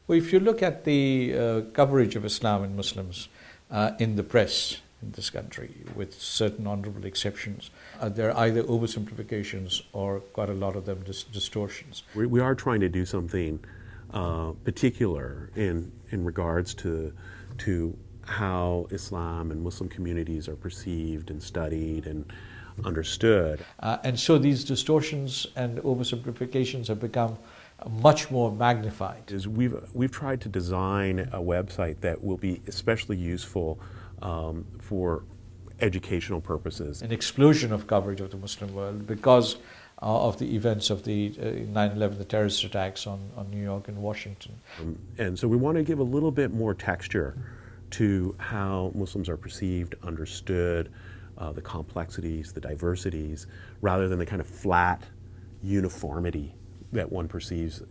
Well, if you look at the coverage of Islam and Muslims in the press in this country, with certain honorable exceptions, there are either oversimplifications or quite a lot of them distortions. We are trying to do something particular in regards to how Islam and Muslim communities are perceived and studied and understood. And so these distortions and oversimplifications have become much more magnified. We've tried to design a website that will be especially useful for educational purposes. An explosion of coverage of the Muslim world because of the events of the 9/11, the terrorist attacks on New York and Washington. And so we want to give a little bit more texture to how Muslims are perceived, understood, the complexities, the diversities, rather than the kind of flat uniformity that one perceives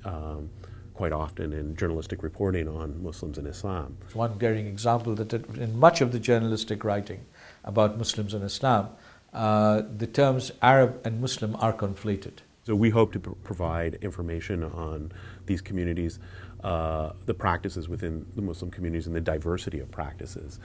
quite often in journalistic reporting on Muslims and Islam. One glaring example that in much of the journalistic writing about Muslims and Islam, the terms Arab and Muslim are conflated. So we hope to provide information on these communities, the practices within the Muslim communities and the diversity of practices.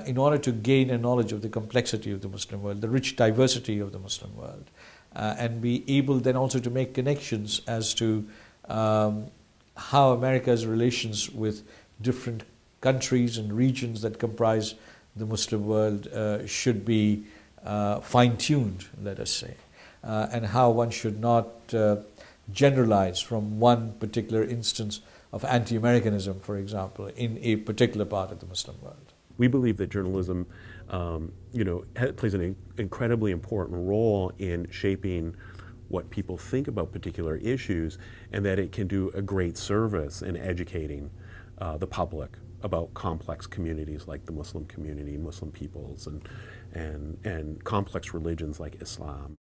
In order to gain a knowledge of the complexity of the Muslim world, the rich diversity of the Muslim world, and be able then also to make connections as to how America's relations with different countries and regions that comprise the Muslim world should be fine-tuned, let us say, and how one should not generalize from one particular instance of anti-Americanism, for example, in a particular part of the Muslim world. We believe that journalism, plays an incredibly important role in shaping what people think about particular issues, and that it can do a great service in educating the public about complex communities like the Muslim community, Muslim peoples, and complex religions like Islam.